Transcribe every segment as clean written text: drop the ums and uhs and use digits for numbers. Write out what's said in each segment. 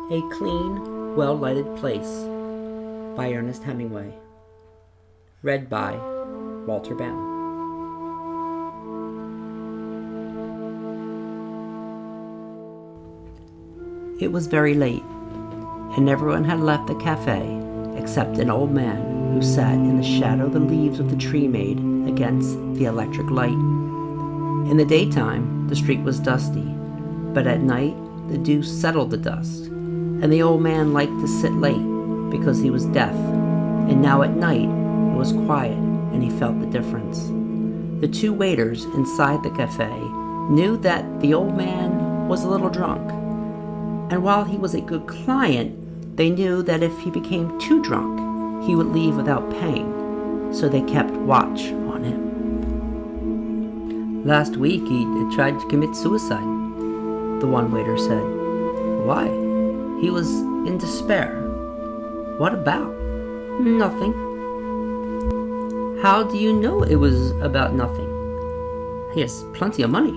A Clean, Well-Lighted Place by Ernest Hemingway. Read by Walter Bowne. It was very late, and everyone had left the cafe except an old man who sat in the shadow the leaves of the tree made against the electric light. In the daytime, the street was dusty, but at night the dew settled the dust, and the old man liked to sit late because he was deaf, and now at night it was quiet and he felt the difference. The two waiters inside the cafe knew that the old man was a little drunk, and while he was a good client, they knew that if he became too drunk, he would leave without paying, so they kept watch on him. "Last week he tried to commit suicide," the one waiter said. "Why?" "He was in despair." "What about?" "Nothing." "How do you know it was about nothing?" "He has plenty of money."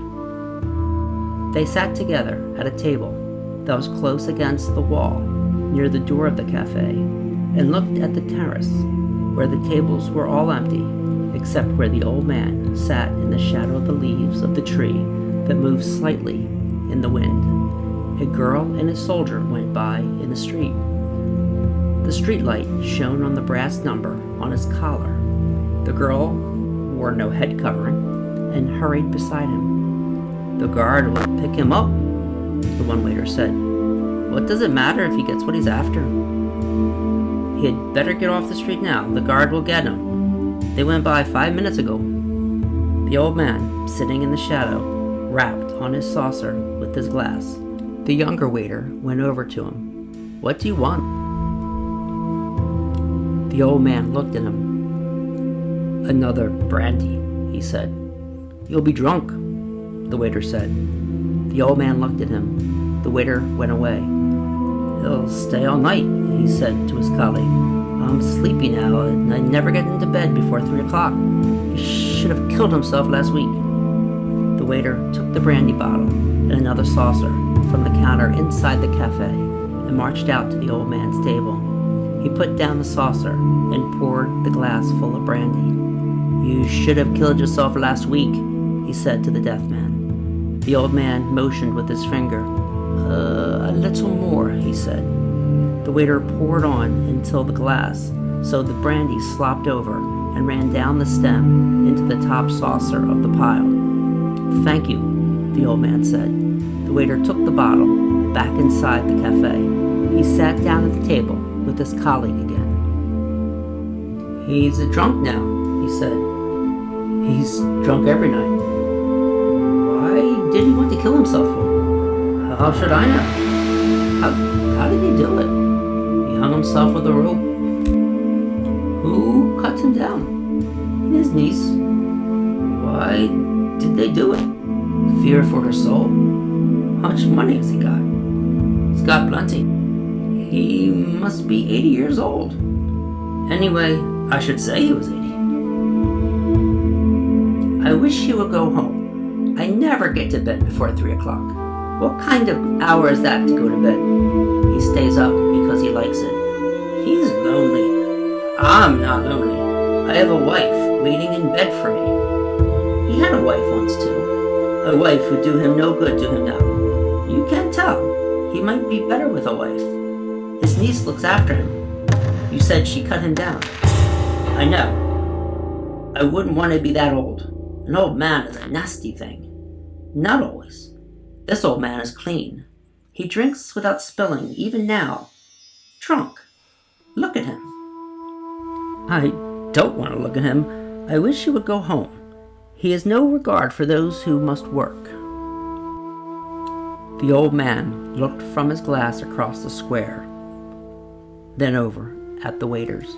They sat together at a table that was close against the wall near the door of the cafe and looked at the terrace where the tables were all empty except where the old man sat in the shadow of the leaves of the tree that moved slightly in the wind. A girl and a soldier went by in the street. The streetlight shone on the brass number on his collar. The girl wore no head covering and hurried beside him. "The guard will pick him up," the one waiter said. "What does it matter if he gets what he's after?" "He'd better get off the street now. The guard will get him. They went by 5 minutes ago." The old man, sitting in the shadow, rapped on his saucer with his glass. The younger waiter went over to him. "What do you want?" The old man looked at him. "Another brandy," he said. "You'll be drunk," the waiter said. The old man looked at him. The waiter went away. "He'll stay all night," he said to his colleague. "I'm sleepy now, and I never get into bed before 3 o'clock. He should have killed himself last week." The waiter took the brandy bottle and another saucer from the counter inside the cafe and marched out to the old man's table. He put down the saucer and poured the glass full of brandy. "You should have killed yourself last week," he said to the deaf man. The old man motioned with his finger. A little more," he said. The waiter poured on until the glass, so the brandy slopped over and ran down the stem into the top saucer of the pile. "Thank you," the old man said. The waiter took the bottle back inside the cafe. He sat down at the table with his colleague again. "He's a drunk now," he said. "He's drunk every night." "Why did he want to kill himself for?" "How should I know? How did he do it?" "He hung himself with a rope." "Who cut him down?" "His niece." "Why did they do it?" "Fear for her soul." "How much money has he got?" "He's got plenty." "He must be 80 years old." "Anyway, I should say he was 80. I wish he would go home. I never get to bed before 3 o'clock. What kind of hour is that to go to bed?" "He stays up because he likes it." "He's lonely." "I'm not lonely. I have a wife waiting in bed for me." "He had a wife once too. A wife who'd do him no good to him now. You can't tell. He might be better with a wife. His niece looks after him. You said she cut him down." "I know. I wouldn't want to be that old. An old man is a nasty thing." "Not always. This old man is clean. He drinks without spilling, even now. Drunk. Look at him." "I don't want to look at him. I wish he would go home. He has no regard for those who must work." The old man looked from his glass across the square, then over at the waiters.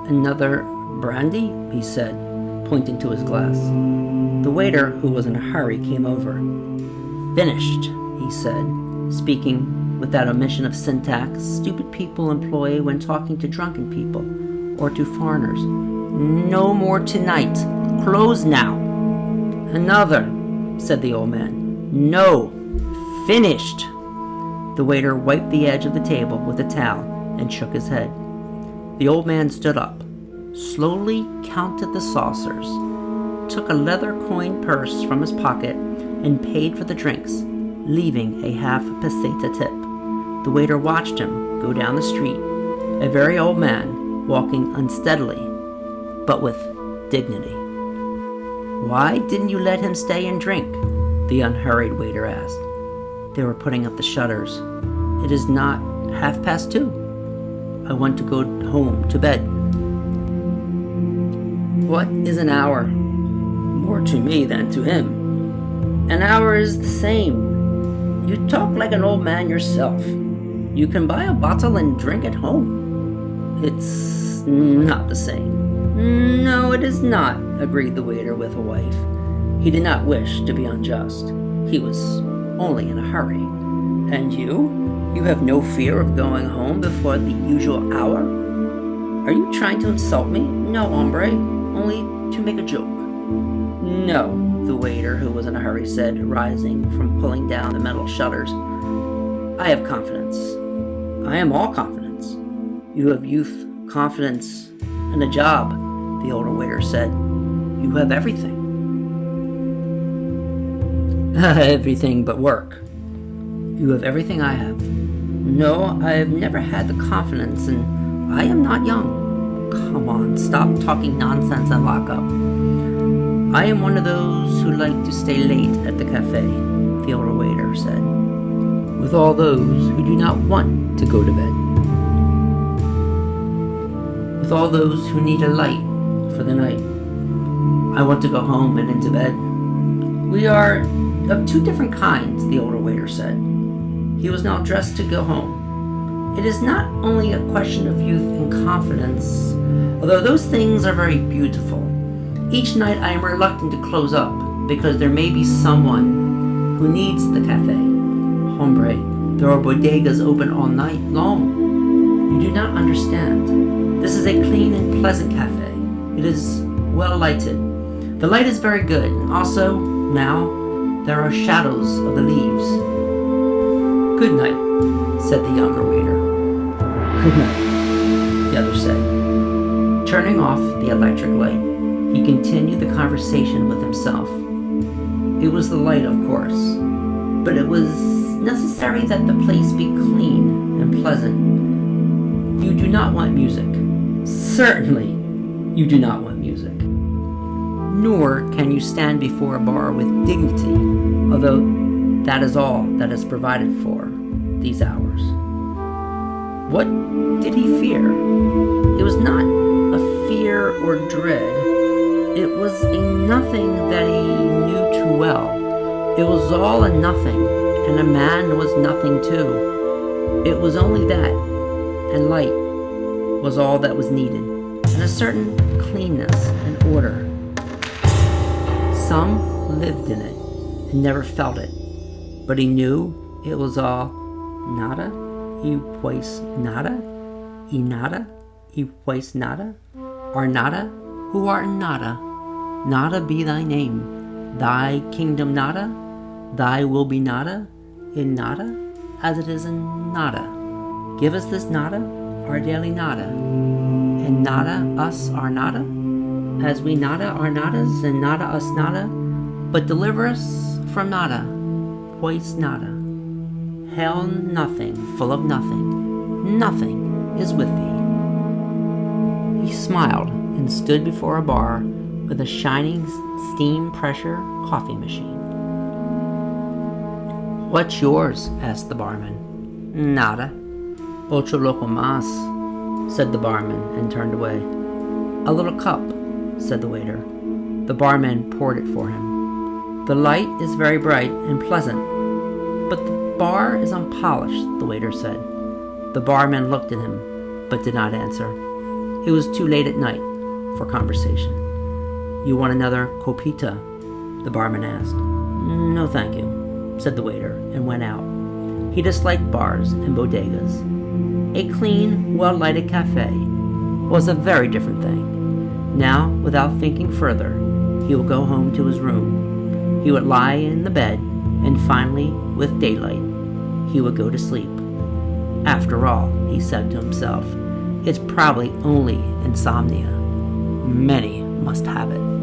"Another brandy?" he said, pointing to his glass. The waiter, who was in a hurry, came over. "Finished," he said, speaking with that omission of syntax stupid people employ when talking to drunken people or to foreigners. "No more tonight. Close now." "Another," said the old man. "No. Finished." The waiter wiped the edge of the table with a towel and shook his head. The old man stood up, slowly counted the saucers, took a leather coin purse from his pocket, and paid for the drinks, leaving a half peseta tip. The waiter watched him go down the street, a very old man, walking unsteadily, but with dignity. "Why didn't you let him stay and drink?" the unhurried waiter asked. They were putting up the shutters. "It is not 2:30. I want to go home to bed." "What is an hour?" "More to me than to him." "An hour is the same. You talk like an old man yourself. You can buy a bottle and drink at home." "It's not the same." "No, it is not," agreed the waiter with a wife. He did not wish to be unjust. He was only in a hurry. "And you? You have no fear of going home before the usual hour?" "Are you trying to insult me?" "No, hombre, only to make a joke." "No," the waiter, who was in a hurry, said, rising from pulling down the metal shutters. "I have confidence. I am all confidence." "You have youth, confidence, and a job," the older waiter said. "You have everything." "Everything but work." "You have everything I have." "No, I have never had the confidence, and I am not young." "Come on, stop talking nonsense and lock up." "I am one of those who like to stay late at the cafe," the older waiter said. "With all those who do not want to go to bed. With all those who need a light for the night. I want to go home and into bed." "We are of two different kinds," the older waiter said. He was now dressed to go home. "It is not only a question of youth and confidence, although those things are very beautiful. Each night I am reluctant to close up, because there may be someone who needs the cafe. Hombre, there are bodegas open all night long. You do not understand. This is a clean and pleasant cafe. It is well lighted. The light is very good, and also, now, there are shadows of the leaves." "Good night," said the younger waiter. "Good night," the other said. Turning off the electric light, he continued the conversation with himself. It was the light, of course, but it was necessary that the place be clean and pleasant. "You do not want music." "Certainly, you do not want music. Nor can you stand before a bar with dignity, although that is all that is provided for these hours." What did he fear? It was not a fear or dread. It was a nothing that he knew too well. It was all a nothing, and a man was nothing too. It was only that, and light was all that was needed, and a certain cleanness and order. Some lived in it and never felt it, but he knew it was all nada y pues nada, y nada y pues nada, or nada who art in nada. Nada be thy name, thy kingdom nada, thy will be nada, in nada as it is in nada. Give us this nada, our daily nada, and nada us our nada, as we nada our nadas, and nada us nada, but deliver us from nada, pues nada. Hail nothing, full of nothing, nothing is with thee. He smiled and stood before a bar with a shining steam pressure coffee machine. "What's yours?" asked the barman. "Nada. Ocho loco más," said the barman and turned away. "A little cup," said the waiter. The barman poured it for him. "The light is very bright and pleasant, but the bar is unpolished," the waiter said. The barman looked at him, but did not answer. It was too late at night for conversation. "You want another copita?" the barman asked. "No, thank you," said the waiter, and went out. He disliked bars and bodegas. A clean, well-lighted cafe was a very different thing. Now, without thinking further, he would go home to his room. He would lie in the bed, and finally, with daylight, he would go to sleep. After all, he said to himself, it's probably only insomnia. Many must have it.